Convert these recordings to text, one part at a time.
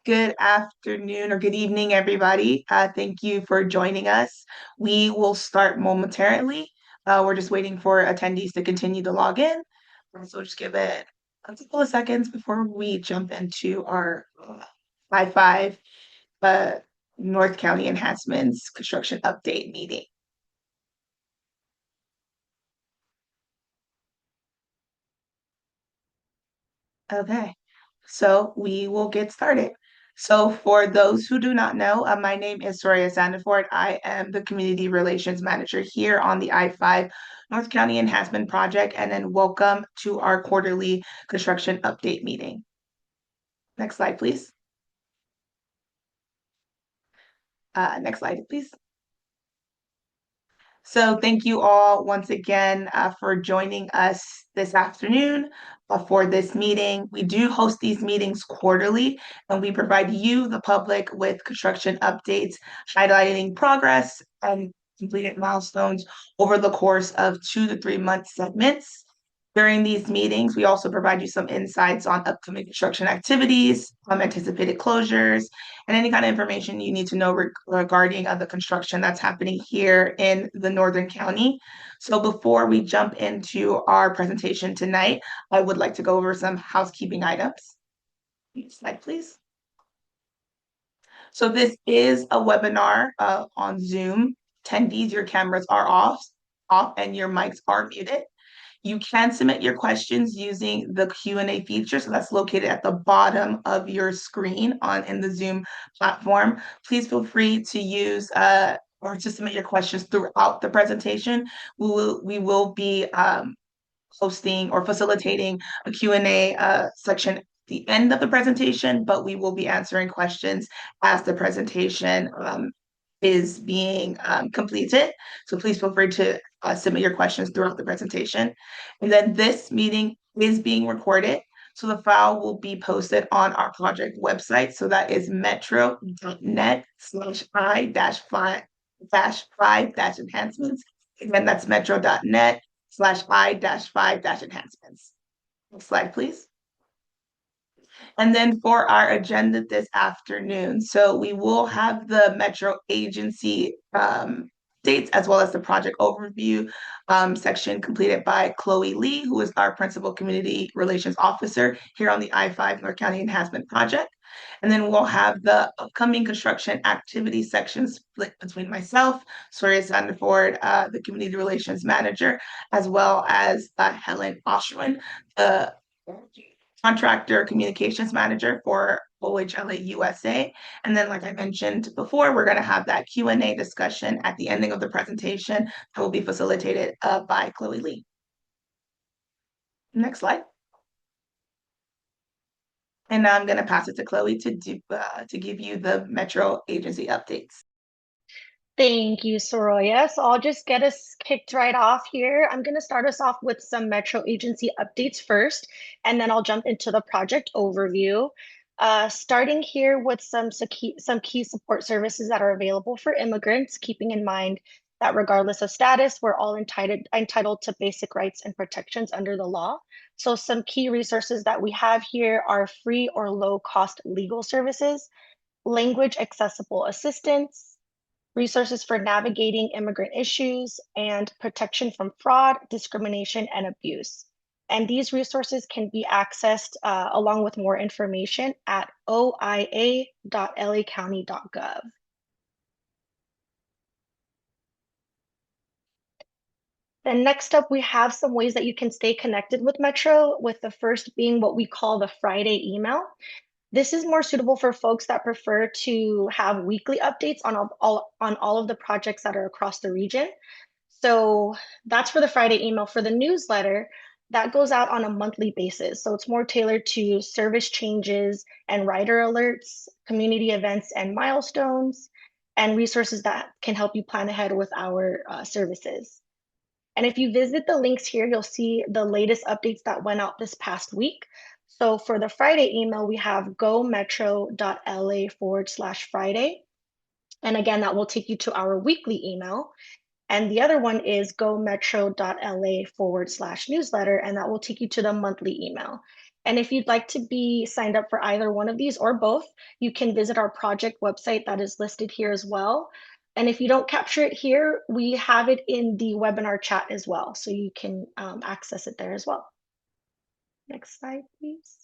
Good afternoon or good evening, everybody. Thank you for joining us. We will start momentarily. We're just waiting for attendees to continue to log in. So just give it a couple of seconds before we jump into our I-5 uh, North County Enhancements Construction Update meeting. Okay, so we will get started. So for those who do not know, my name is Soraya Sandiford. I am the Community Relations Manager here on the I-5 North County Enhancement Project, and then welcome to our quarterly construction update meeting. Next slide, please. Next slide, please. So thank you all once again for joining us this afternoon for this meeting. We do host these meetings quarterly, and we provide you, the public, with construction updates highlighting progress and completed milestones over the course of 2 to 3 month segments. During these meetings, we also provide you some insights on upcoming construction activities, anticipated closures, and any kind of information you need to know regarding the construction that's happening here in the Northern County. So before we jump into our presentation tonight, I would like to go over some housekeeping items. Next slide, please. So this is a webinar on Zoom. Attendees, your cameras are off, and your mics are muted. You can submit your questions using the Q&A feature, so that's located at the bottom of your screen in the Zoom platform. Please feel free to use or to submit your questions throughout the presentation. We will be hosting or facilitating a Q&A section at the end of the presentation, but we will be answering questions as the presentation is being completed. So please feel free to submit your questions throughout the presentation. And then this meeting is being recorded. So the file will be posted on our project website. So that is metro.net/I-5-enhancements. Again, that's metro.net/I-5-enhancements. Next slide, please. And then for our agenda this afternoon, so we will have the Metro agency dates as well as the project overview section completed by Chloe Lee, who is our Principal Community Relations Officer here on the I-5 North County Enhancement Project. And then we'll have the upcoming construction activity section split between myself, Soria Sandiford, the Community Relations Manager, as well as Helen Oshwin, the contractor communications manager for OHLA USA. And then, like I mentioned before, we're going to have that Q&A discussion at the ending of the presentation that will be facilitated by Chloe Lee. Next slide. And now I'm going to pass it to Chloe to give you the Metro agency updates. Thank you, Soroya. So I'll just get us kicked right off here. I'm going to start us off with some Metro agency updates first, and then I'll jump into the project overview. Starting here with some key support services that are available for immigrants, keeping in mind that regardless of status, we're all entitled to basic rights and protections under the law. So some key resources that we have here are free or low-cost legal services, language accessible assistance, resources for navigating immigrant issues, and protection from fraud, discrimination, and abuse. And these resources can be accessed along with more information at oia.lacounty.gov. Then next up, we have some ways that you can stay connected with Metro, with the first being what we call the Friday email. This is more suitable for folks that prefer to have weekly updates on all of the projects that are across the region. So that's for the Friday email. For the newsletter, that goes out on a monthly basis. So it's more tailored to service changes and rider alerts, community events and milestones, and resources that can help you plan ahead with our services. And if you visit the links here, you'll see the latest updates that went out this past week. So for the Friday email, we have gometro.la/Friday. And again, that will take you to our weekly email. And the other one is gometro.la/newsletter, and that will take you to the monthly email. And if you'd like to be signed up for either one of these or both, you can visit our project website that is listed here as well. And if you don't capture it here, we have it in the webinar chat as well, so you can access it there as well. Next slide, please.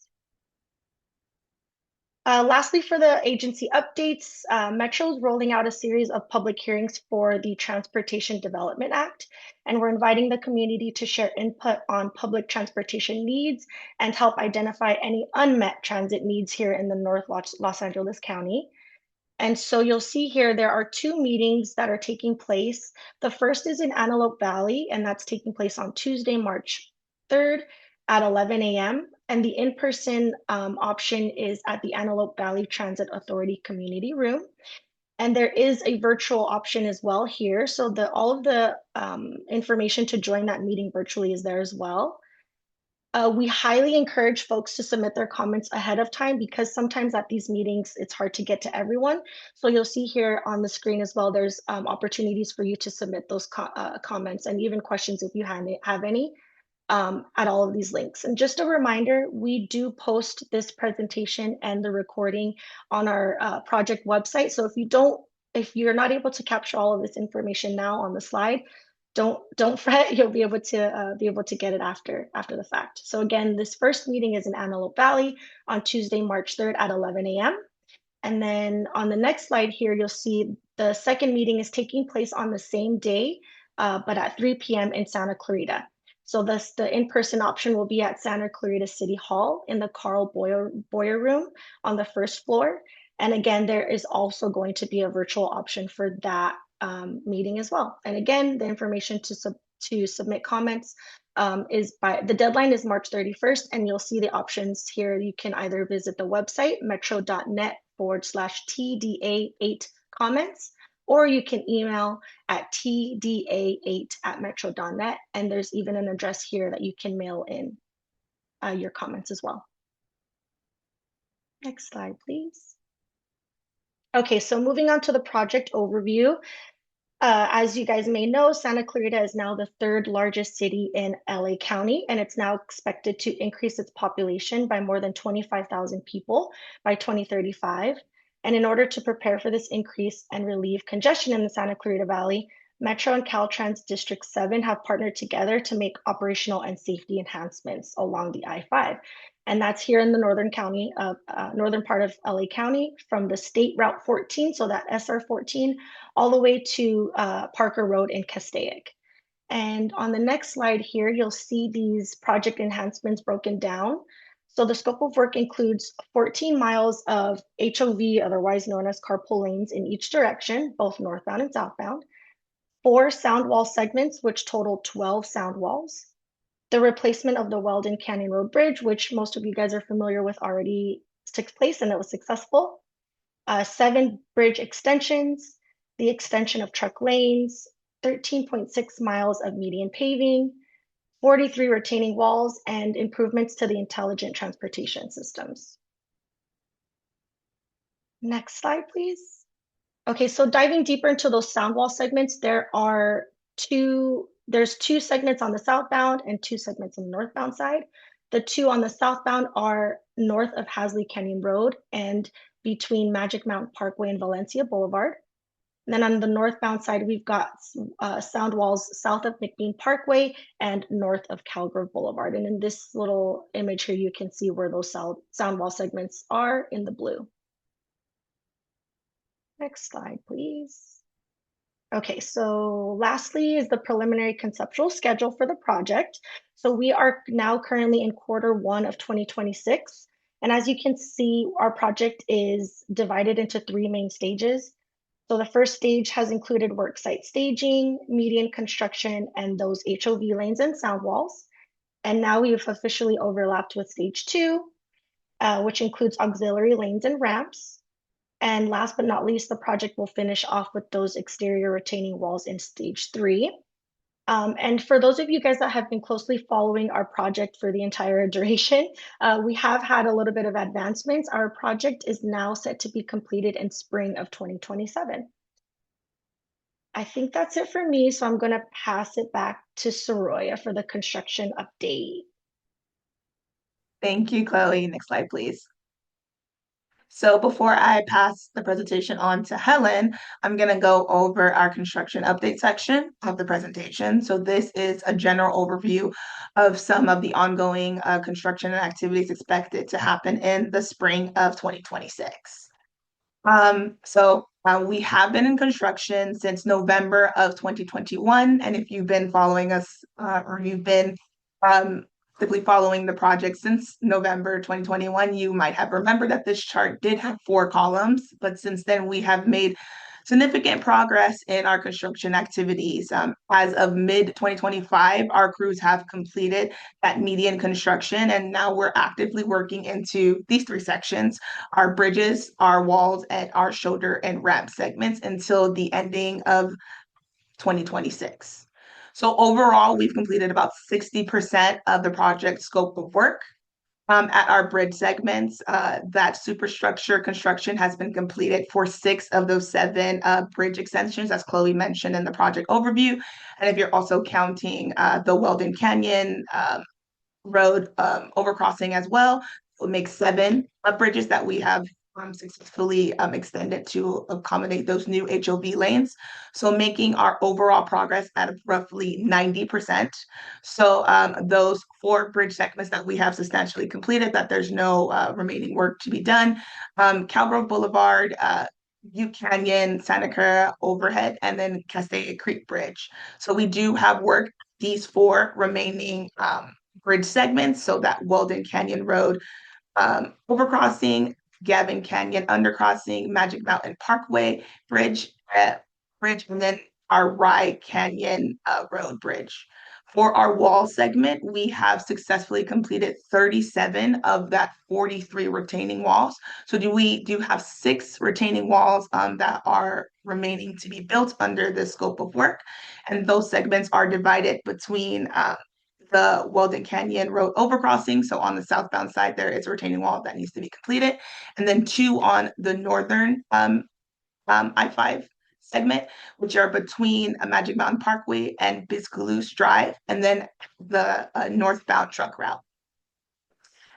Lastly, for the agency updates, Metro is rolling out a series of public hearings for the Transportation Development Act, and we're inviting the community to share input on public transportation needs and help identify any unmet transit needs here in the North Los Angeles County. And so you'll see here, there are two meetings that are taking place. The first is in Antelope Valley, and that's taking place on Tuesday, March 3rd at 11 a.m. And the in-person option is at the Antelope Valley Transit Authority Community Room. And there is a virtual option as well here. So all of the information to join that meeting virtually is there as well. We highly encourage folks to submit their comments ahead of time because sometimes at these meetings, it's hard to get to everyone. So you'll see here on the screen as well, there's opportunities for you to submit those comments and even questions if you have any at all of these links. And just a reminder, we do post this presentation and the recording on our project website. So if you're not able to capture all of this information now on the slide, don't fret, you'll be able to get it after the fact. So again, this first meeting is in Antelope Valley on Tuesday, March 3rd at 11 a.m. And then on the next slide here, you'll see the second meeting is taking place on the same day, but at 3 p.m. in Santa Clarita. So the in-person option will be at Santa Clarita City Hall in the Carl Boyer Room on the first floor. And again, there is also going to be a virtual option for that meeting as well. And again, the information to submit comments the deadline is March 31st, and you'll see the options here. You can either visit the website, metro.net/TDA8 comments, or you can email at tda8@metro.net. And there's even an address here that you can mail in your comments as well. Next slide, please. Okay, so moving on to the project overview. As you guys may know, Santa Clarita is now the third largest city in LA County, and it's now expected to increase its population by more than 25,000 people by 2035. And in order to prepare for this increase and relieve congestion in the Santa Clarita Valley, Metro and Caltrans District 7 have partnered together to make operational and safety enhancements along the I-5. And that's here in the northern part of LA County from the State Route 14, so that SR 14, all the way to Parker Road in Castaic. And on the next slide here, you'll see these project enhancements broken down. So the scope of work includes 14 miles of HOV, otherwise known as carpool lanes in each direction, both northbound and southbound, 4 sound wall segments, which total 12 sound walls, the replacement of the Weldon Canyon Road Bridge, which most of you guys are familiar with already took place and it was successful, 7 bridge extensions, the extension of truck lanes, 13.6 miles of median paving, 43 retaining walls, and improvements to the intelligent transportation systems. Next slide, please. Okay, so diving deeper into those sound wall segments, there's 2 segments on the southbound and 2 segments on the northbound side. The 2 on the southbound are north of Hasley Canyon Road and between Magic Mountain Parkway and Valencia Boulevard. And then on the northbound side, we've got sound walls south of McBean Parkway and north of Calgrove Boulevard. And in this little image here, you can see where those sound wall segments are in the blue. Next slide, please. Okay, so lastly is the preliminary conceptual schedule for the project. So we are now currently in Q1 of 2026. And as you can see, our project is divided into 3 main stages. So the first stage has included worksite staging, median construction, and those HOV lanes and sound walls. And now we've officially overlapped with stage 2, which includes auxiliary lanes and ramps. And last but not least, the project will finish off with those exterior retaining walls in stage 3. And for those of you guys that have been closely following our project for the entire duration, we have had a little bit of advancements. Our project is now set to be completed in spring of 2027. I think that's it for me, so I'm going to pass it back to Soroya for the construction update. Thank you, Chloe. Next slide, please. So before I pass the presentation on to Helen, I'm going to go over our construction update section of the presentation. So this is a general overview of some of the ongoing construction and activities expected to happen in the spring of 2026. We have been in construction since November of 2021, and if you've been following us or you've been um, quickly following the project since November 2021, you might have remembered that this chart did have 4 columns, but since then we have made significant progress in our construction activities. As of mid 2025, our crews have completed that median construction, and now we're actively working into these 3 sections: our bridges, our walls, and our shoulder and ramp segments until the ending of 2026. So overall, we've completed about 60% of the project scope of work. At our bridge segments, that superstructure construction has been completed for 6 of those 7 bridge extensions, as Chloe mentioned in the project overview. And if you're also counting the Weldon Canyon road overcrossing as well, it makes 7 bridges that we have successfully extended to accommodate those new HOV lanes. So making our overall progress at roughly 90%. So those 4 bridge segments that we have substantially completed, that there's no remaining work to be done. Cowgrove Boulevard, Butte Canyon, Santa Clarita overhead, and then Castaic Creek Bridge. So we do have work these 4 remaining bridge segments. So that Weldon Canyon Road overcrossing, Gavin Canyon undercrossing, Magic Mountain Parkway bridge, and then our Rye Canyon Road bridge. For our wall segment, we have successfully completed 37 of that 43 retaining walls. So we do have 6 retaining walls that are remaining to be built under the scope of work. And those segments are divided between the Weldon Canyon Road overcrossing. So on the southbound side, there is a retaining wall that needs to be completed. And then 2 on the northern I-5 segment, which are between Magic Mountain Parkway and Biscaloose Drive, and then the northbound truck route.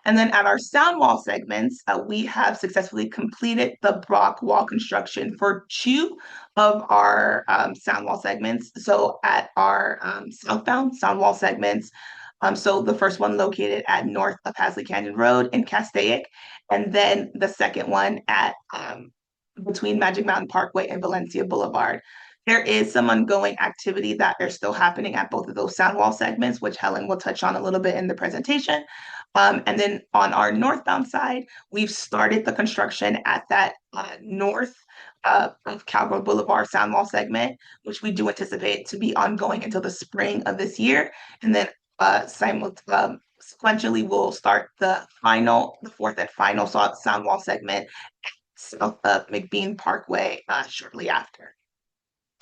And then at our sound wall segments, we have successfully completed the block wall construction for 2 of our sound wall segments. So at our southbound sound wall segments, so the first one located at north of Hasley Canyon Road in Castaic, and then the second one at between Magic Mountain Parkway and Valencia Boulevard. There is some ongoing activity that are still happening at both of those sound wall segments, which Helen will touch on a little bit in the presentation. And then on our northbound side, we've started the construction at that north of Cowgirl Boulevard sound wall segment, which we do anticipate to be ongoing until the spring of this year. And then sequentially, we'll start the 4th and final sound wall segment south of McBean Parkway shortly after.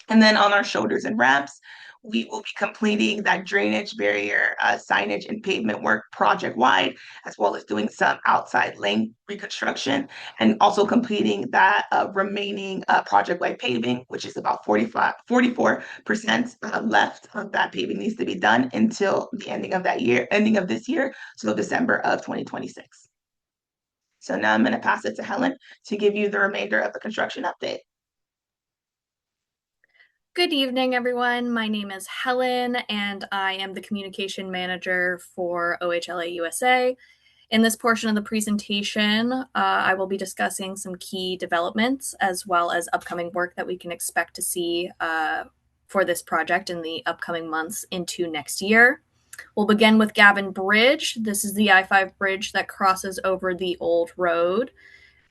And then on our shoulders and ramps, we will be completing that drainage barrier signage and pavement work project wide, as well as doing some outside lane reconstruction, and also completing that remaining project wide paving, which is about 44% left of that paving needs to be done until the ending of this year, so December of 2026. So now I'm going to pass it to Helen to give you the remainder of the construction update. Good evening, everyone. My name is Helen, and I am the communication manager for OHLA USA. In this portion of the presentation, I will be discussing some key developments as well as upcoming work that we can expect to see for this project in the upcoming months into next year. We'll begin with Gavin Bridge. This is the I-5 bridge that crosses over the old road.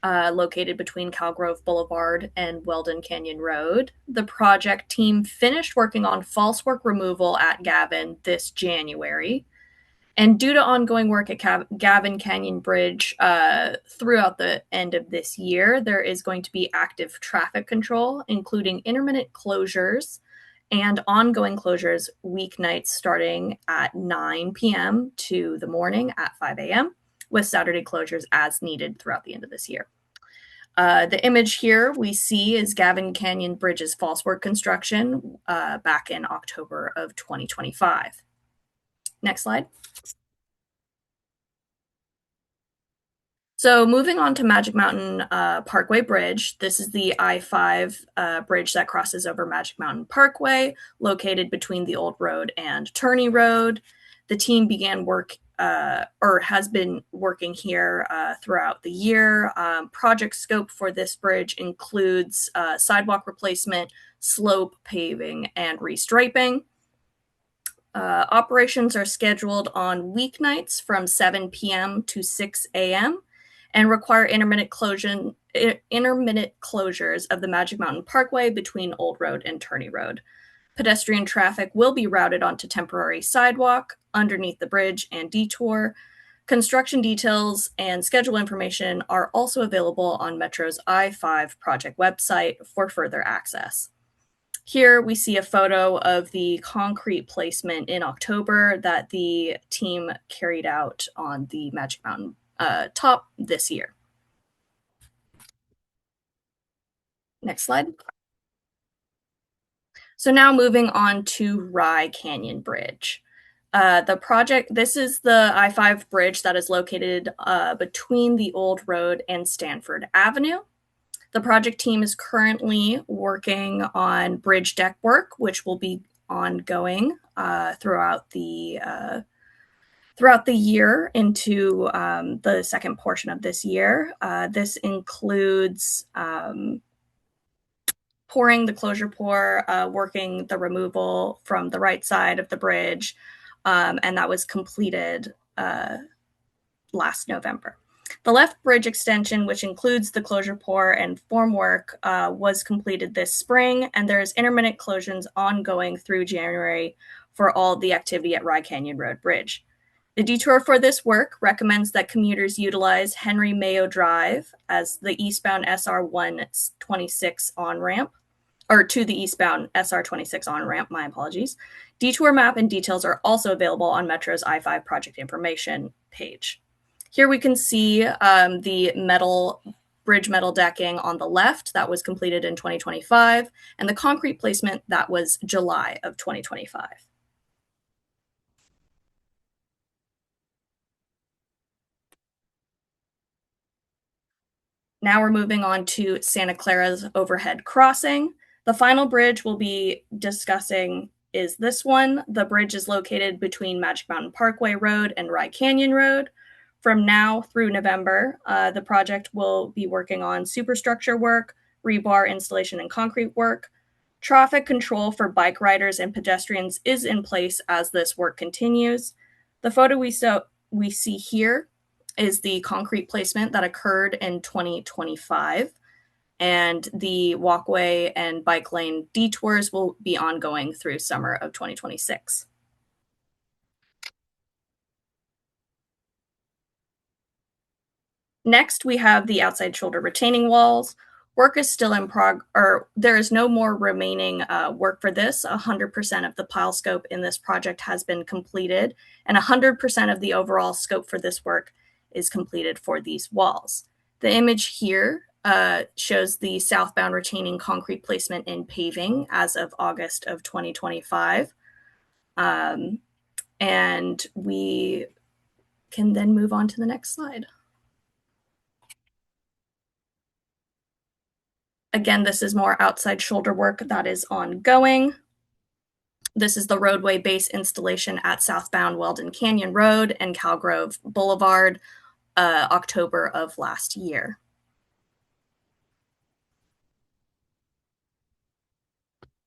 Located between Calgrove Boulevard and Weldon Canyon Road. The project team finished working on false work removal at Gavin this January. And due to ongoing work at Gavin Canyon Bridge throughout the end of this year, there is going to be active traffic control, including intermittent closures and ongoing closures weeknights starting at 9 p.m. to the morning at 5 a.m., with Saturday closures as needed throughout the end of this year. The image here we see is Gavin Canyon Bridge's false work construction back in October of 2025. Next slide. So moving on to Magic Mountain Parkway Bridge, this is the I-5 bridge that crosses over Magic Mountain Parkway, located between the Old Road and Turney Road. The team began work or has been working here throughout the year. Project scope for this bridge includes sidewalk replacement, slope paving, and restriping. Operations are scheduled on weeknights from 7 p.m. to 6 a.m. and require intermittent closures of the Magic Mountain Parkway between Old Road and Turney Road. Pedestrian traffic will be routed onto temporary sidewalk underneath the bridge and detour. Construction details and schedule information are also available on Metro's I-5 project website for further access. Here we see a photo of the concrete placement in October that the team carried out on the Magic Mountain top this year. Next slide. So now moving on to Rye Canyon Bridge. This is the I-5 bridge that is located between the Old Road and Stanford Avenue. The project team is currently working on bridge deck work, which will be ongoing throughout the year into the second portion of this year. This includes pouring the closure pour, working the removal from the right side of the bridge, and that was completed last November. The left bridge extension, which includes the closure pour and formwork, was completed this spring, and there's intermittent closures ongoing through January for all the activity at Rye Canyon Road Bridge. The detour for this work recommends that commuters utilize Henry Mayo Drive as the eastbound SR 126 on-ramp, or to the eastbound SR 26 on-ramp, my apologies. Detour map and details are also available on Metro's I-5 project information page. Here we can see the bridge metal decking on the left that was completed in 2025, and the concrete placement that was July of 2025. Now we're moving on to Santa Clara's overhead crossing. The final bridge we'll be discussing is this one. The bridge is located between Magic Mountain Parkway Road and Rye Canyon Road. From now through November, the project will be working on superstructure work, rebar installation and concrete work. Traffic control for bike riders and pedestrians is in place as this work continues. The photo we see here is the concrete placement that occurred in 2025, and the walkway and bike lane detours will be ongoing through summer of 2026. Next, we have the outside shoulder retaining walls. Work is still in there is no more remaining work for this. 100% of the pile scope in this project has been completed, and 100% of the overall scope for this work is completed for these walls. The image here shows the southbound retaining concrete placement in paving as of August of 2025. And we can then move on to the next slide. Again, this is more outside shoulder work that is ongoing. This is the roadway base installation at southbound Weldon Canyon Road and Calgrove Boulevard, October of last year.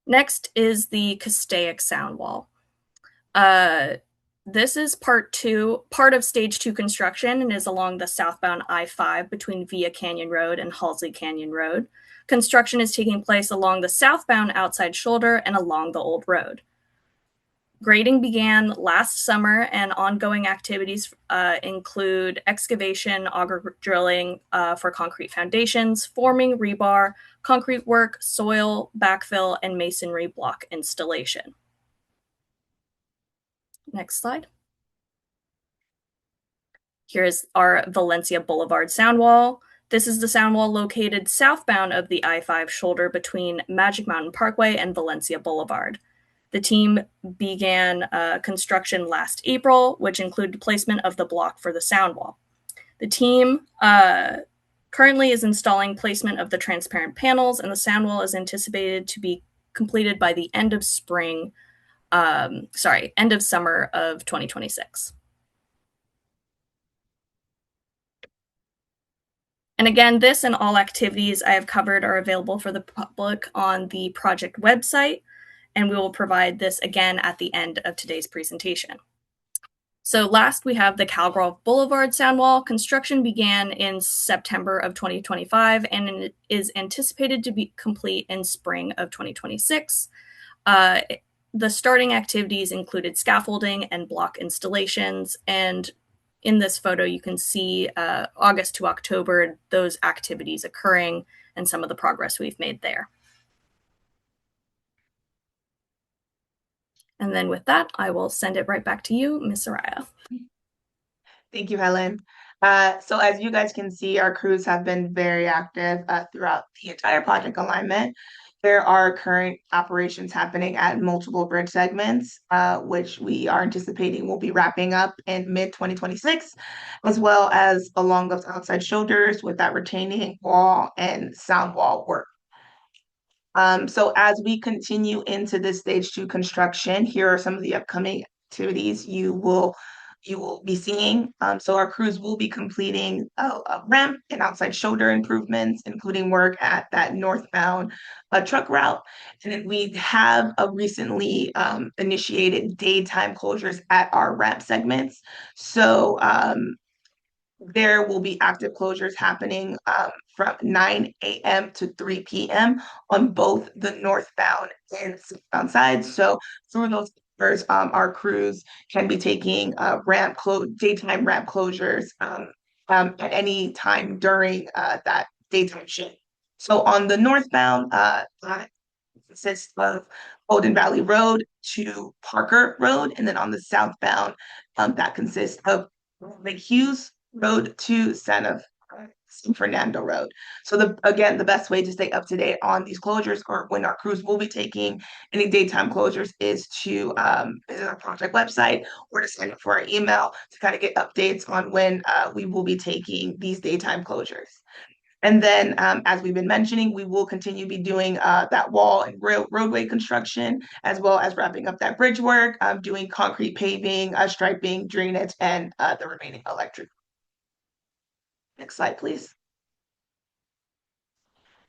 Next is the Castaic Sound Wall. This is part of stage 2 construction, and is along the southbound I-5 between Via Canyon Road and Halsey Canyon Road. Construction is taking place along the southbound outside shoulder and along the old road. Grading began last summer, and ongoing activities include excavation, auger drilling for concrete foundations, forming rebar, concrete work, soil, backfill, and masonry block installation. Next slide. Here's our Valencia Boulevard sound wall. This is the sound wall located southbound of the I-5 shoulder between Magic Mountain Parkway and Valencia Boulevard. The team began construction last April, which included placement of the block for the sound wall. The team currently is installing placement of the transparent panels, and the sound wall is anticipated to be completed by the end of end of summer of 2026. And again, this and all activities I have covered are available for the public on the project website, and we will provide this again at the end of today's presentation. So last, we have the Calgrove Boulevard sound wall. Construction began in September of 2025, and it is anticipated to be complete in spring of 2026. The starting activities included scaffolding and block installations, and in this photo, you can see August to October, those activities occurring and some of the progress we've made there. And then with that, I will send it right back to you, Ms. Soraya. Thank you, Helen. So as you guys can see, our crews have been very active throughout the entire project alignment. There are current operations happening at multiple bridge segments, which we are anticipating will be wrapping up in mid-2026, as well as along those outside shoulders with that retaining wall and sound wall work. So as we continue into this stage 2 construction, here are some of the upcoming activities you will be seeing. So our crews will be completing a ramp and outside shoulder improvements, including work at that northbound truck route. And then we have recently initiated daytime closures at our ramp segments. So there will be active closures happening from 9 a.m. to 3 p.m. on both the northbound and southbound sides. So through those hours, our crews can be taking daytime ramp closures at any time during that daytime shift. So on the northbound, consists of Golden Valley Road to Parker Road, and then on the southbound, that consists of Lake Hughes Road to San Fernando Road. So the best way to stay up to date on these closures or when our crews will be taking any daytime closures is to visit our project website or to sign up for our email to kind of get updates on when we will be taking these daytime closures. And then, as we've been mentioning, we will continue to be doing that wall and roadway construction, as well as wrapping up that bridge work, doing concrete paving, striping, drainage, and the remaining electric. Next slide, please.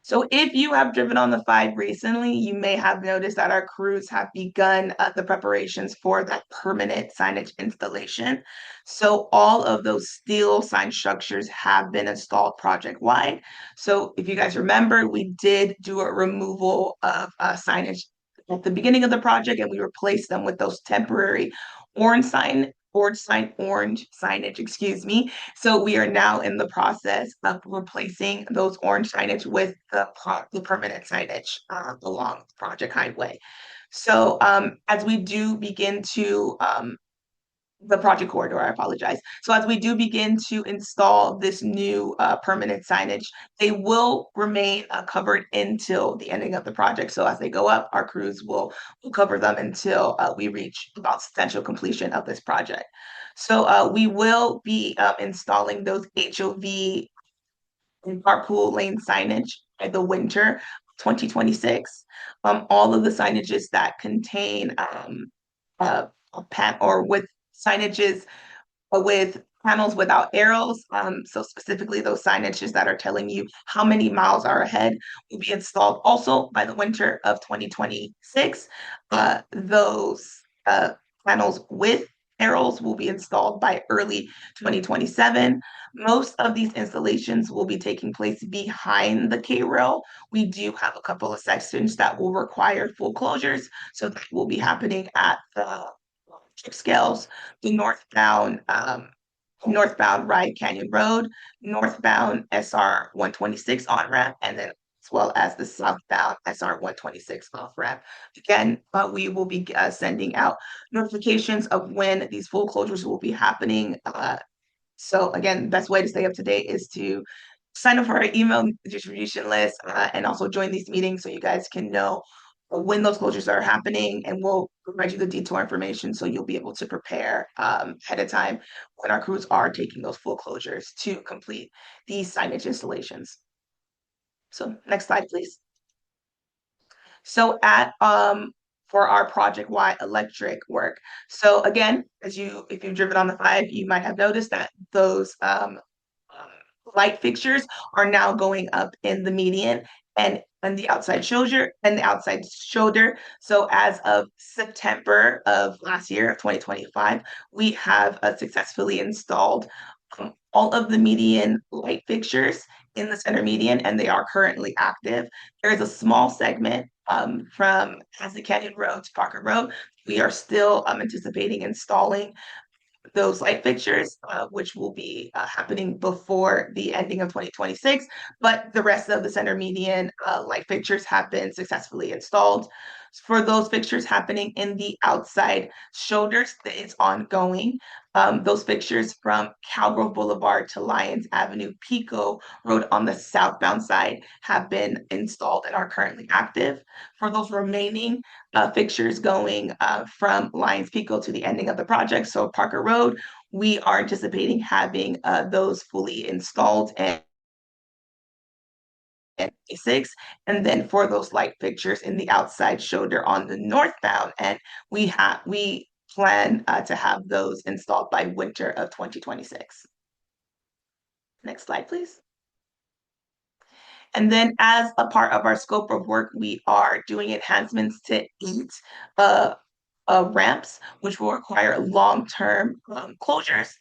So if you have driven on the 5 recently, you may have noticed that our crews have begun the preparations for that permanent signage installation. So all of those steel sign structures have been installed project-wide. So if you guys remember, we did do a removal of signage at the beginning of the project, and we replaced them with those temporary orange signage, excuse me. So we are now in the process of replacing those orange signage with the permanent signage along Project Highway. So as we do begin to the project corridor, I apologize. So as we do begin to install this new permanent signage, they will remain covered until the ending of the project. So as they go up, our crews will cover them until we reach about substantial completion of this project. So we will be installing those HOV and carpool lane signage by the winter 2026. All of the signages that contain a or with signages with panels without arrows. So specifically those signages that are telling you how many miles are ahead will be installed also by the winter of 2026. Those panels with arrows will be installed by early 2027. Most of these installations will be taking place behind the K-rail. We do have a couple of sections that will require full closures, so that will be happening at the scales, the northbound Ride Canyon Road, northbound SR 126 on ramp, and then as well as the southbound SR 126 off ramp. Again, we will be sending out notifications of when these full closures will be happening. So again, best way to stay up to date is to sign up for our email distribution list and also join these meetings so you guys can know when those closures are happening, and we'll provide you the detour information so you'll be able to prepare ahead of time when our crews are taking those full closures to complete these signage installations. So next slide, please. So at for our project-wide electric work. So again, if you've driven on the 5, you might have noticed that those light fixtures are now going up in the median and the outside shoulder. So as of September of last year of 2025, we have successfully installed all of the median light fixtures in the center median, and they are currently active. There is a small segment from Hasley Canyon Road to Parker Road. We are still anticipating installing those light fixtures, which will be happening before the ending of 2026. But the rest of the center median light fixtures have been successfully installed. For those fixtures happening in the outside shoulders, it's ongoing. Those fixtures from Cowgrove Boulevard to Lyons Avenue, Pico Road on the southbound side have been installed and are currently active. For those remaining fixtures going from Lyons Pico to the ending of the project, so Parker Road, we are anticipating having those fully installed and 6. And then for those light fixtures in the outside shoulder on the northbound, and we plan to have those installed by winter of 2026. Next slide, please. And then as a part of our scope of work, we are doing enhancements to 8 ramps, which will require long-term closures.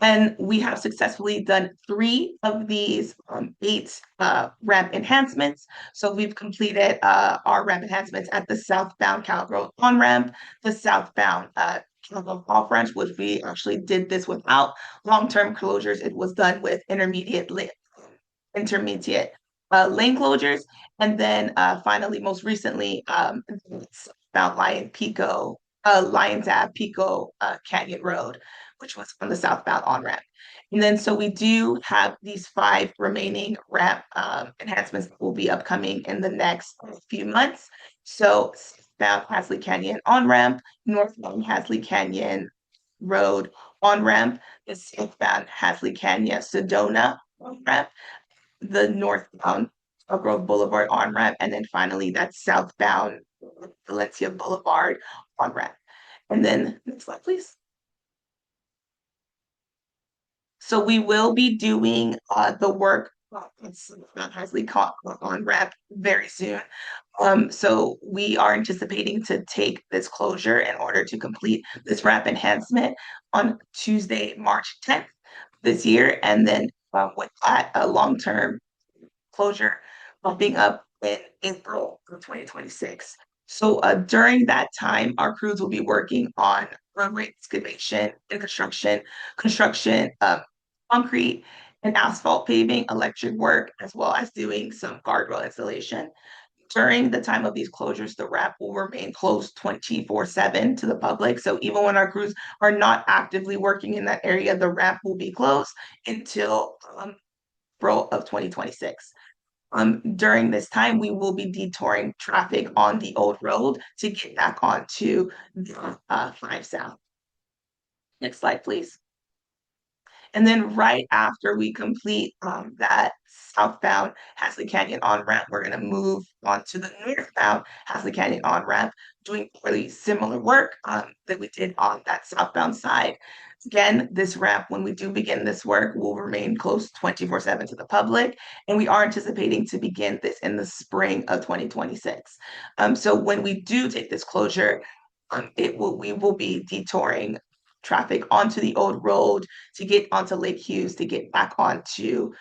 And we have successfully done 3 of these 8 ramp enhancements. So we've completed our ramp enhancements at the southbound Cowgrove on-ramp, the southbound Cowgrove off-ramp, which we actually did this without long-term closures. It was done with intermediate lane closures. And then finally, most recently, about Lyons Ave, Pico Canyon Road, which was on the southbound on-ramp. And then so we do have these 5 remaining ramp enhancements that will be upcoming in the next few months. So southbound Hasley Canyon on-ramp, northbound Hasley Canyon Road on-ramp, the southbound Hasley Canyon Sedona on-ramp, the northbound Grove Boulevard on-ramp, and then finally that southbound Valencia Boulevard on-ramp. And then next slide, please. So we will be doing the work on Hasley on-ramp very soon. So we are anticipating to take this closure in order to complete this ramp enhancement on Tuesday, March 10th this year. And then with that, a long-term closure bumping up in April of 2026. So during that time, our crews will be working on runway excavation and construction, concrete and asphalt paving, electric work, as well as doing some guardrail installation. During the time of these closures, the ramp will remain closed 24/7 to the public. So even when our crews are not actively working in that area, the ramp will be closed until April of 2026. During this time, we will be detouring traffic on the old road to get back onto the 5 South. Next slide, please. And then right after we complete that southbound Hasley Canyon on-ramp, we're going to move on to the northbound Hasley Canyon on-ramp, doing really similar work that we did on that southbound side. Again, this ramp, when we do begin this work, will remain closed 24/7 to the public, and we are anticipating to begin this in the spring of 2026. So when we do take this closure, we will be detouring traffic onto the old road to get onto Lake Hughes to get back onto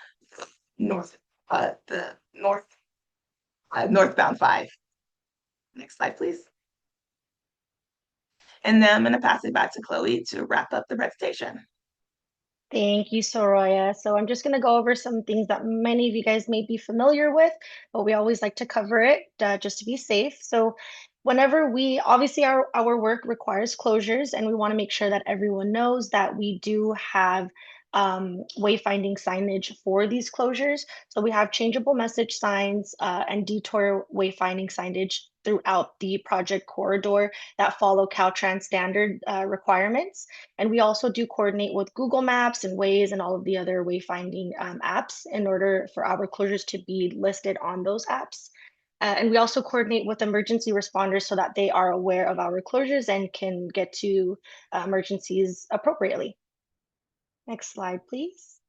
north the northbound 5. Next slide, please. And then I'm going to pass it back to Chloe to wrap up the presentation. Thank you, Soraya. So I'm just going to go over some things that many of you guys may be familiar with, but we always like to cover it just to be safe. So whenever obviously our work requires closures, and we want to make sure that everyone knows that we do have wayfinding signage for these closures. So we have changeable message signs and detour wayfinding signage throughout the project corridor that follow Caltrans standard requirements. And we also do coordinate with Google Maps and Waze and all of the other wayfinding apps in order for our closures to be listed on those apps. And we also coordinate with emergency responders so that they are aware of our closures and can get to emergencies appropriately. Next slide, please.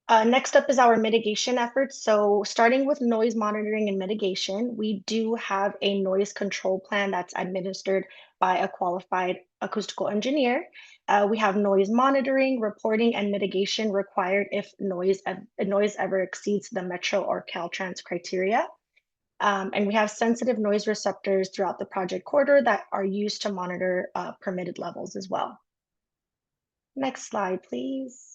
Next up is our mitigation efforts. So starting with noise monitoring and mitigation, we do have a noise control plan that's administered by a qualified acoustical engineer. We have noise monitoring, reporting, and mitigation required if noise ever exceeds the Metro or Caltrans criteria. And we have sensitive noise receptors throughout the project corridor that are used to monitor permitted levels as well. Next slide, please.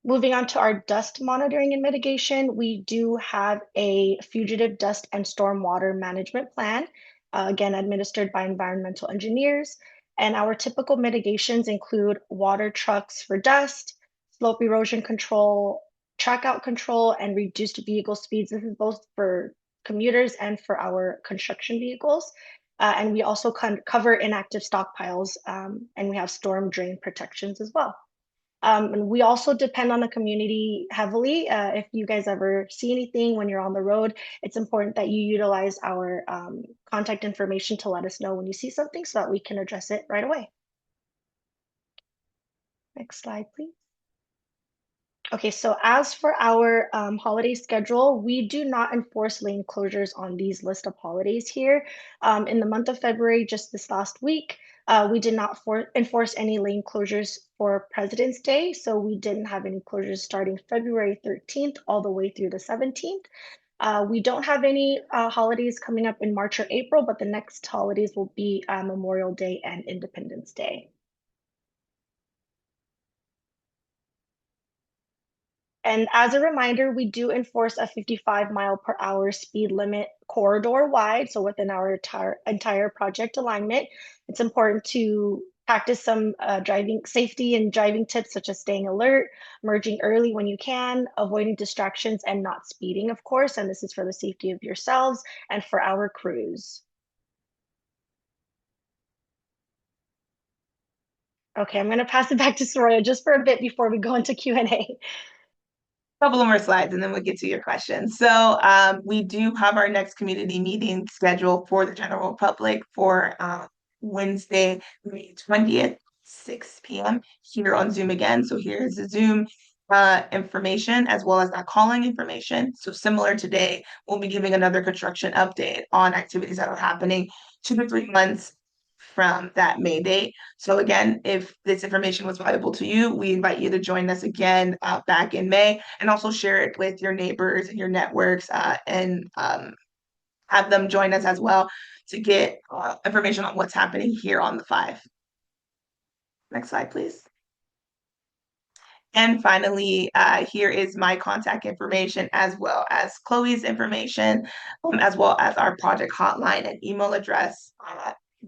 Moving on to our dust monitoring and mitigation, we do have a fugitive dust and stormwater management plan, again, administered by environmental engineers. And our typical mitigations include water trucks for dust, slope erosion control, track out control, and reduced vehicle speeds. This is both for commuters and for our construction vehicles. And we also cover inactive stockpiles, and we have storm drain protections as well. And we also depend on the community heavily. If you guys ever see anything when you're on the road, it's important that you utilize our contact information to let us know when you see something so that we can address it right away. Next slide, please. Okay, so as for our holiday schedule, we do not enforce lane closures on these list of holidays here. In the month of February, just this last week, we did not enforce any lane closures for President's Day. So we didn't have any closures starting February 13th all the way through the 17th. We don't have any holidays coming up in March or April, but the next holidays will be Memorial Day and Independence Day. And as a reminder, we do enforce a 55-mile-per-hour speed limit corridor wide. So within our entire project alignment, it's important to practice some driving safety and driving tips such as staying alert, merging early when you can, avoiding distractions, and not speeding, of course. And this is for the safety of yourselves and for our crews. Okay, I'm going to pass it back to Soraya just for a bit before we go into Q&A. Couple more slides and then we'll get to your questions. So we do have our next community meeting scheduled for the general public for Wednesday, May 20th, 6 p.m. here on Zoom again. So here's the Zoom information as well as that calling information. So similar today, we'll be giving another construction update on activities that are happening 2 to 3 months from that May date. So again, if this information was valuable to you, we invite you to join us again back in May and also share it with your neighbors and your networks and have them join us as well to get information on what's happening here on the 5. Next slide, please. And finally, here is my contact information as well as Chloe's information, as well as our project hotline and email address,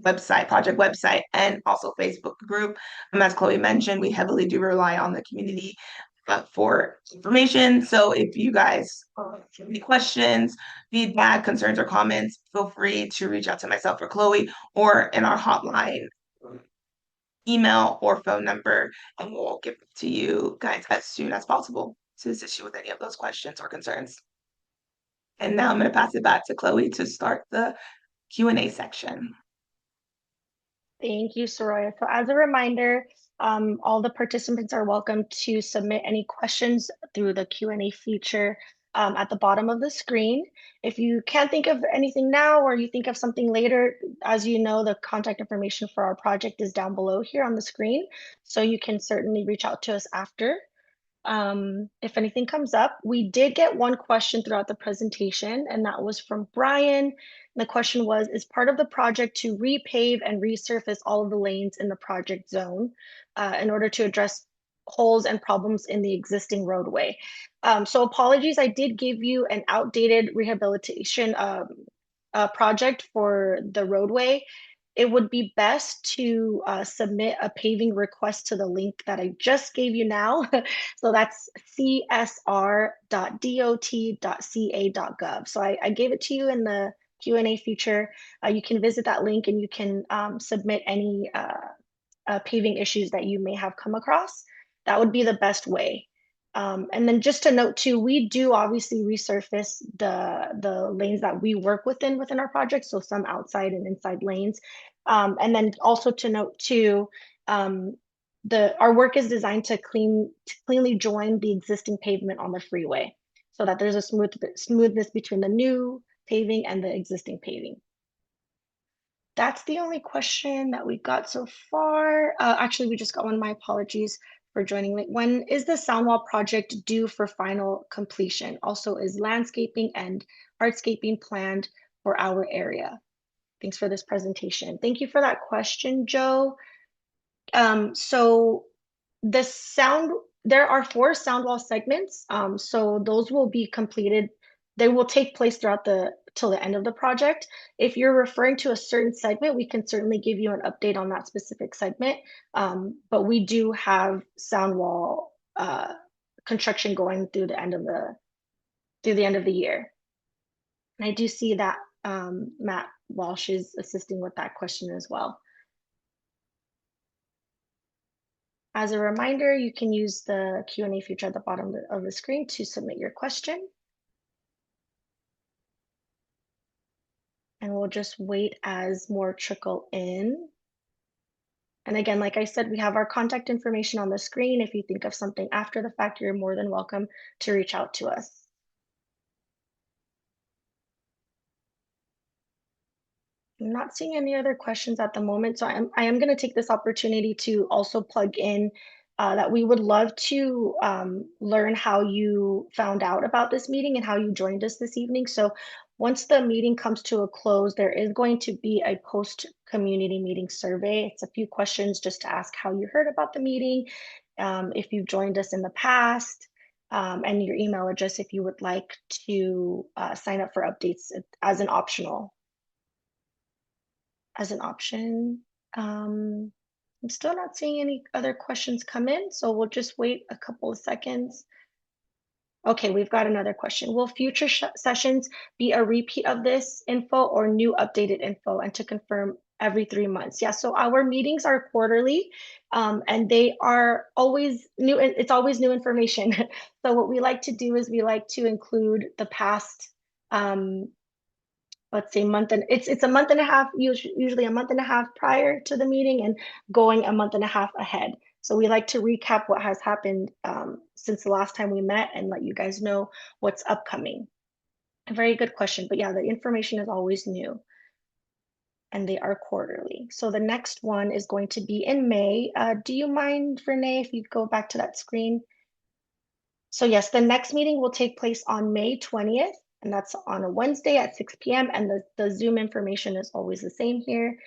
project website, and also Facebook group. As Chloe mentioned, we heavily do rely on the community for information. So if you guys have any questions, feedback, concerns, or comments, feel free to reach out to myself or Chloe or in our hotline email or phone number, and we'll get to you guys as soon as possible to assist you with any of those questions or concerns. And now I'm going to pass it back to Chloe to start the Q&A section. Thank you, Soraya. So as a reminder, all the participants are welcome to submit any questions through the Q&A feature at the bottom of the screen. If you can't think of anything now or you think of something later, as you know, the contact information for our project is down below here on the screen. So you can certainly reach out to us after. If anything comes up. We did get one question throughout the presentation, and that was from Brian. And the question was, is part of the project to repave and resurface all of the lanes in the project zone in order to address holes and problems in the existing roadway? So apologies, I did give you an outdated rehabilitation project for the roadway. it would be best to submit a paving request to the link that I just gave you now. So that's csr.dot.ca.gov. So I gave it to you in the Q&A feature. You can visit that link and you can submit any paving issues that you may have come across. That would be the best way. And then just to note too, we do obviously resurface the lanes that we work within our project, so some outside and inside lanes. And then also to note too, our work is designed to cleanly join the existing pavement on the freeway, so that there's a smoothness between the new paving and the existing paving. That's the only question that we got so far. Actually, we just got one. My apologies for joining late. When is the Soundwall project due for final completion? Also, is landscaping and hardscaping planned for our area? Thanks for this presentation. Thank you for that question, Joe. So there are 4 Soundwall segments. So those will be completed. They will take place till the end of the project. If you're referring to a certain segment, we can certainly give you an update on that specific segment. But we do have Soundwall construction going through the end of the year. And I do see that Matt Walsh is assisting with that question as well. As a reminder, you can use the Q&A feature at the bottom of the screen to submit your question. And we'll just wait as more trickle in. And again, like I said, we have our contact information on the screen. If you think of something after the fact, you're more than welcome to reach out to us. I'm not seeing any other questions at the moment, so I am going to take this opportunity to also plug in that we would love to learn how you found out about this meeting and how you joined us this evening. So once the meeting comes to a close, there is going to be a post-community meeting survey. It's a few questions just to ask how you heard about the meeting, if you've joined us in the past, and your email address if you would like to sign up for updates as an option. I'm still not seeing any other questions come in, so we'll just wait a couple of seconds. Okay, we've got another question. Will future sessions be a repeat of this info or new updated info? And to confirm, every 3 months. Yeah, so our meetings are quarterly, and they are always new. It's always new information. So what we like to do is we like to include the past let's say it's a month and a half, usually a month and a half prior to the meeting and going a month and a half ahead. So we like to recap what has happened since the last time we met and let you guys know what's upcoming. A very good question, but yeah, the information is always new and they are quarterly. So the next one is going to be in May. Do you mind, Renee, if you go back to that screen? So yes, the next meeting will take place on May 20th. And that's on a Wednesday at 6 p.m. And the Zoom information is always the same here.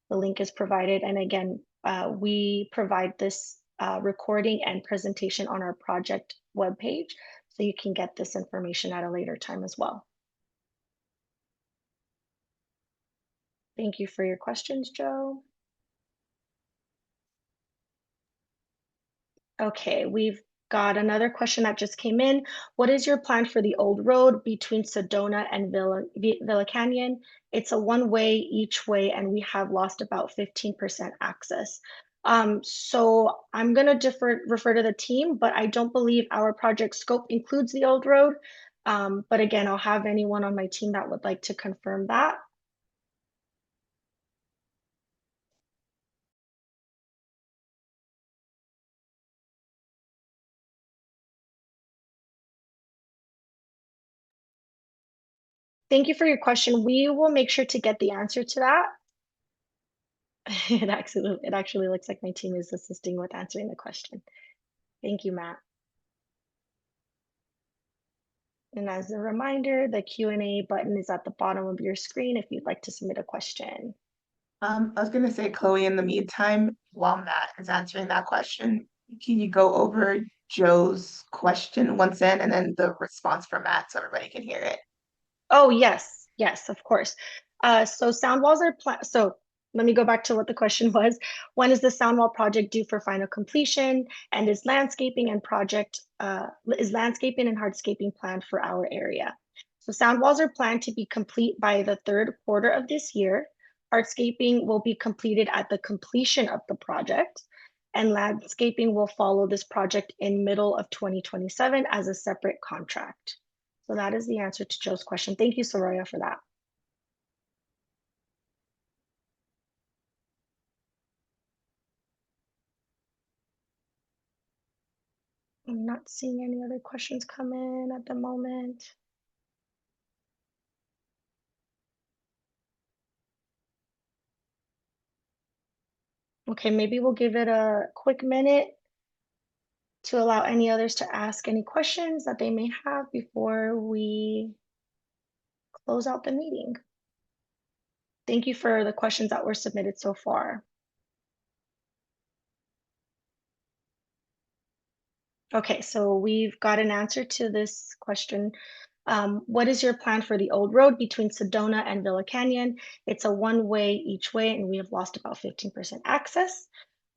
The link is provided. And again, we provide this recording and presentation on our project webpage. So you can get this information at a later time as well. Thank you for your questions, Joe. Okay, we've got another question that just came in. What is your plan for the old road between Sedona and Villa Canyon? It's a one-way each way, and we have lost about 15% access. So I'm going to refer to the team, but I don't believe our project scope includes the old road. But again, I'll have anyone on my team that would like to confirm that. Thank you for your question. We will make sure to get the answer to that. It actually looks like my team is assisting with answering the question. Thank you, Matt. And as a reminder, the Q&A button is at the bottom of your screen if you'd like to submit a question. I was going to say, Chloe, in the meantime, while Matt is answering that question, can you go over Joe's question once in and then the response from Matt so everybody can hear it? Oh, yes, of course. So sound walls are let me go back to what the question was. When is the sound wall project due for final completion? And is landscaping and hardscaping planned for our area? So sound walls are planned to be complete by the third quarter of this year. Hardscaping will be completed at the completion of the project, and landscaping will follow this project in middle of 2027 as a separate contract. So that is the answer to Joe's question. Thank you, Soraya, for that. I'm not seeing any other questions come in at the moment. Okay, maybe we'll give it a quick minute to allow any others to ask any questions that they may have before we close out the meeting. Thank you for the questions that were submitted so far. Okay, so we've got an answer to this question. What is your plan for the old road between Sedona and Villa Canyon? It's a one-way each way, and we have lost about 15% access.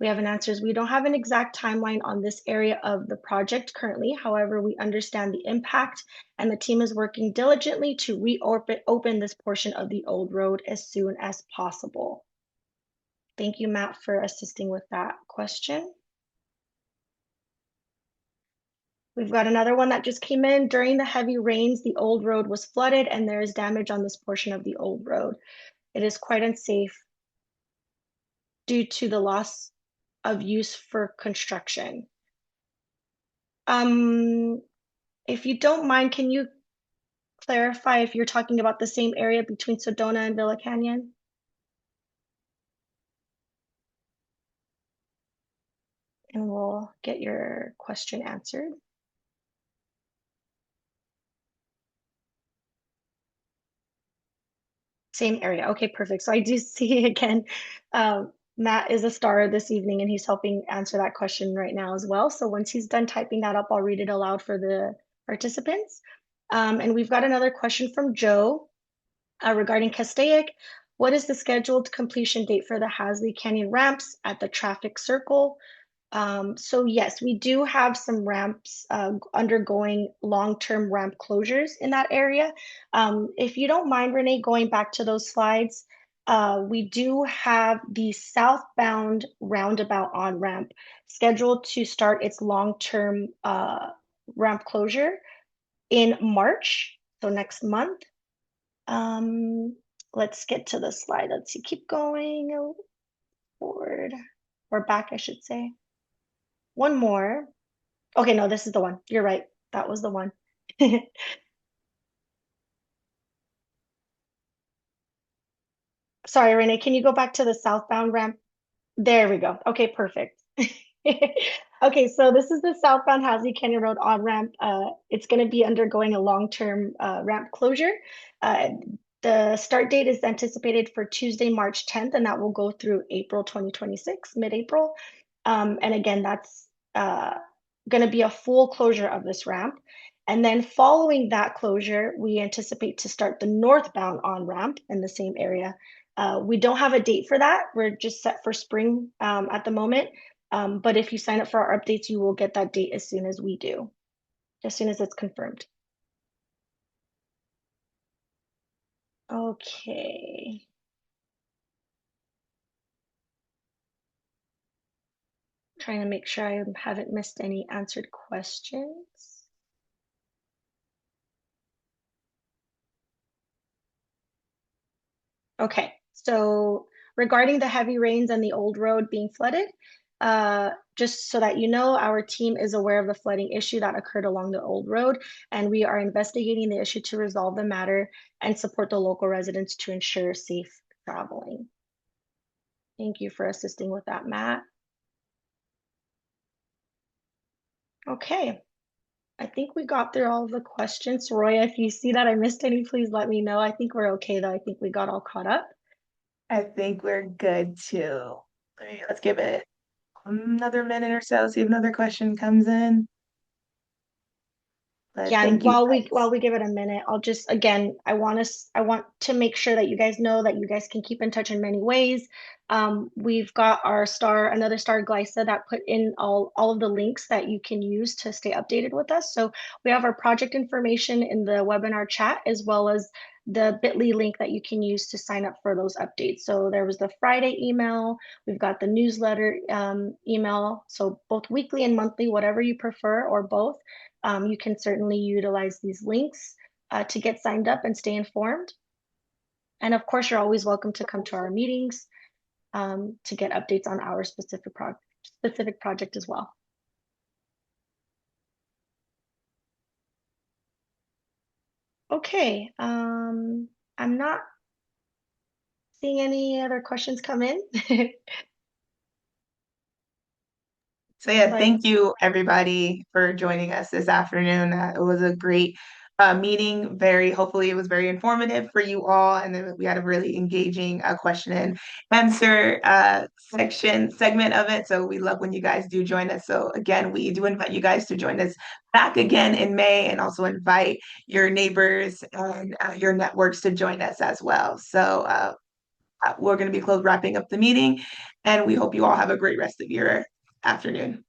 We have an answer is we don't have an exact timeline on this area of the project currently. However, we understand the impact, and the team is working diligently to reopen this portion of the old road as soon as possible. Thank you, Matt, for assisting with that question. We've got another one that just came in. During the heavy rains, the old road was flooded and there is damage on this portion of the old road. It is quite unsafe due to the loss of use for construction. If you don't mind, can you clarify if you're talking about the same area between Sedona and Villa Canyon? And we'll get your question answered. Same area. Okay, perfect. So I do see again, Matt is a star this evening and he's helping answer that question right now as well. So once he's done typing that up, I'll read it aloud for the participants. And we've got another question from Joe regarding Castaic. What is the scheduled completion date for the Hasley Canyon ramps at the traffic circle? So yes, we do have some ramps undergoing long-term ramp closures in that area. If you don't mind, Renee, going back to those slides, we do have the southbound roundabout on-ramp scheduled to start its long-term ramp closure in March, so next month. Let's get to the slide. Let's see, keep going forward, or back, I should say. One more. Okay, no, this is the one. You're right. That was the one. Sorry, Renee, can you go back to the southbound ramp? There we go. Okay, perfect. Okay, so this is the southbound Hasley Canyon Road on-ramp. It's going to be undergoing a long-term ramp closure. The start date is anticipated for Tuesday, March 10th, and that will go through April 2026, mid-April. And again, that's going to be a full closure of this ramp. And then following that closure, we anticipate to start the northbound on-ramp in the same area. We don't have a date for that. We're just set for spring at the moment. But if you sign up for our updates, you will get that date as soon as we do, as soon as it's confirmed. Okay. Trying to make sure I haven't missed any answered questions. Okay, so regarding the heavy rains and the old road being flooded, just so that you know, our team is aware of the flooding issue that occurred along the old road, and we are investigating the issue to resolve the matter and support the local residents to ensure safe traveling. Thank you for assisting with that, Matt. Okay, I think we got through all of the questions. Roya, if you see that I missed any, please let me know. I think we're okay though. I think we got all caught up. I think we're good too. Let's give it another minute or so, see if another question comes in. But Yeah, and thank you while guys. we give it a minute, I'll just again, I want to make sure that you guys know that you guys can keep in touch in many ways. We've got our another star Glyza that put in all of the links that you can use to stay updated with us. So we have our project information in the webinar chat as well as the bit.ly link that you can use to sign up for those updates. So there was the Friday email, we've got the newsletter email, so both weekly and monthly, whatever you prefer, or both. You can certainly utilize these links to get signed up and stay informed. And of course, you're always welcome to come to our meetings to get updates on our specific project as well. Okay, I'm not seeing any other questions come in. So yeah, Like, thank you everybody for joining us this afternoon. It was a great meeting. Hopefully it was very informative for you all. And then we had a really engaging question and answer segment of it. So we love when you guys do join us. So again, we do invite you guys to join us back again in May and also invite your neighbors and your networks to join us as well. So we're going to be wrapping up the meeting and we hope you all have a great rest of your afternoon.